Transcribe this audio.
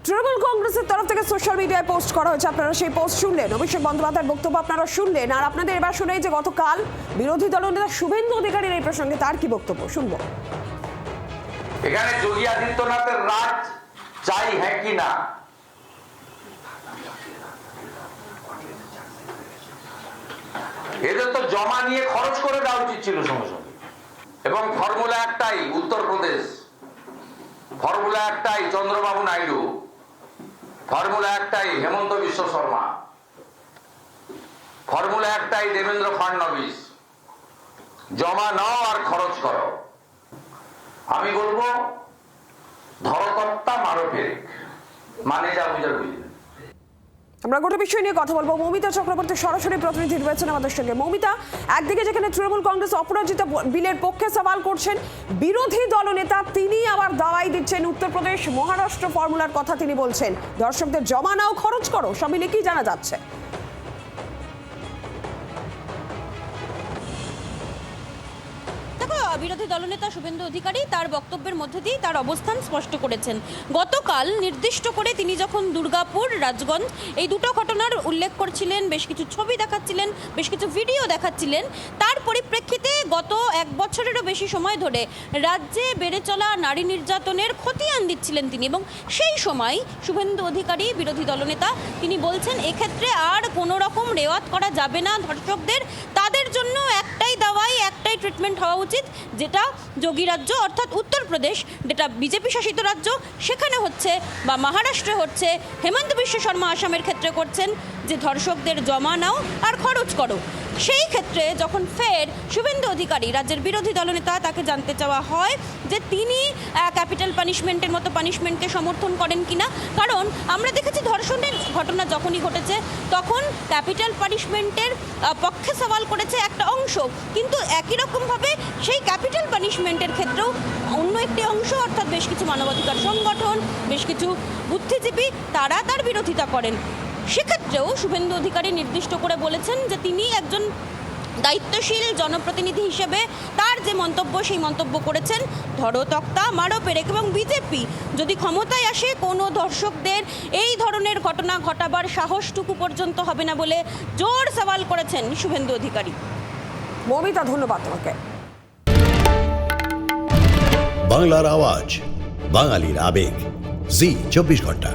তৃণমূল কংগ্রেসের তরফ থেকে সোশ্যাল মিডিয়ায় পোস্ট করা হয়েছে, আপনারা সেই পোস্ট শুনলেন। অভিষেক বন্দ্যোপাধ্যায়ের বক্তব্য আপনারা শুনলেন, আর আপনাদের এবার শুনে যে গতকাল বিরোধী দলনেতা শুভেন্দু অধিকারীর এই প্রসঙ্গে তার কি বক্তব্য শুনবো। এখানে যোগী আদিত্যনাথের রাজ চাই হ্যাঁ কি না, এদের তো জমা নিয়ে খরচ করে দেওয়া উচিত ছিল সঙ্গে সঙ্গে। এবং ফর্মুলা একটাই উত্তরপ্রদেশ, ফর্মুলা একটাই চন্দ্রবাবু নাইডু, ফর্মুলা একটাই হেমন্ত বিশ্ব শর্মা, ফর্মুলা একটাই দেবেন্দ্র ফাডনবিস, জমা নাও আর খরচ করো। আমি বলবো ধরকর্তা মারো ফেরেক, মানে যা বুঝার বুঝলেন। আমরা গোটা বিষয় নিয়ে কথা বলবো। মৌমিতা চক্রবর্তী সরাসরি প্রতিনিধি রয়েছেন আমাদের সঙ্গে। মৌমিতা, একদিকে যেখানে তৃণমূল কংগ্রেস অপরাজিত বিলের পক্ষে সওয়াল করছেন, বিরোধী দলনেতা তিনি আবার দাওয়াই দিচ্ছেন উত্তরপ্রদেশ মহারাষ্ট্র ফর্মুলার কথা তিনি বলছেন দর্শকদের জমা নাও খরচ করো, সব মিলে কি জানা যাচ্ছে? বিরোধী দলনেতা শুভেন্দু অধিকারী তার বক্তব্যের মধ্যে দিয়ে তার অবস্থান স্পষ্ট করেছেন। গতকাল নির্দিষ্ট করে তিনি যখন দুর্গাপুর রাজগঞ্জ এই দুটো ঘটনার উল্লেখ করছিলেন, বেশ কিছু ছবি দেখাচ্ছিলেন, বেশ কিছু ভিডিও দেখাচ্ছিলেন, তার পরিপ্রেক্ষিতে গত এক বছরেরও বেশি সময় ধরে রাজ্যে বেড়ে চলা নারী নির্যাতনের খতিয়ান দিচ্ছিলেন তিনি। এবং সেই সময় শুভেন্দু অধিকারী বিরোধী দলনেতা তিনি বলছেন এক্ষেত্রে আর কোনো রকম রেওয়াত করা যাবে না ধর্ষকদের, তাদের জন্য একটাই দাওয়াই, একটাই ট্রিটমেন্ট হওয়া উচিত, যেটা যোগী রাজ্য অর্থাৎ উত্তরপ্রদেশ, যেটা বিজেপি শাসিত রাজ্য, সেখানে হচ্ছে, বা মহারাষ্ট্রে হচ্ছে, হেমন্ত বিশ্ব শর্মা আসামের ক্ষেত্রে করছেন, যে ধর্ষকদের জমা নাও আর খরচ করো। সেই ক্ষেত্রে যখন ফের শুভেন্দু অধিকারী রাজ্যের বিরোধী দলনেতা, তাকে জানতে চাওয়া হয় যে তিনি ক্যাপিটাল পানিশমেন্টের মতো পানিশমেন্টকে সমর্থন করেন কিনা, কারণ আমরা দেখেছি ধর্ষণের ঘটনা যখনই ঘটেছে তখন ক্যাপিটাল পানিশমেন্টের পক্ষে সওয়াল করেছে একটা অংশ, কিন্তু একই রকমভাবে সেই ক্যাপিটাল পানিশমেন্টের ক্ষেত্রেও অন্য একটি অংশ অর্থাৎ বেশ কিছু মানবাধিকার সংগঠন, বেশ কিছু বুদ্ধিজীবী তারা তার বিরোধিতা করেন। সেক্ষেত্রেও শুভেন্দু অধিকারী নির্দিষ্ট করে বলেছেন যে তিনি একজন দায়িত্বশীল জনপ্রতিনিধি হিসেবে তার যে মন্তব্য সেই মন্তব্য করেছেন ধরো তক্তা মারো পেরেক, এবং বিজেপি যদি ক্ষমতায় আসে কোনো ধর্ষকদের এই ধরনের ঘটনা ঘটাবার সাহসটুকু পর্যন্ত হবে না বলে জোর সওয়াল করেছেন শুভেন্দু অধিকারী। মৌমিতা, ধন্যবাদ তোমাকে। বাংলার আওয়াজ, বাঙালির আবেগ, জি 24 ঘন্টা।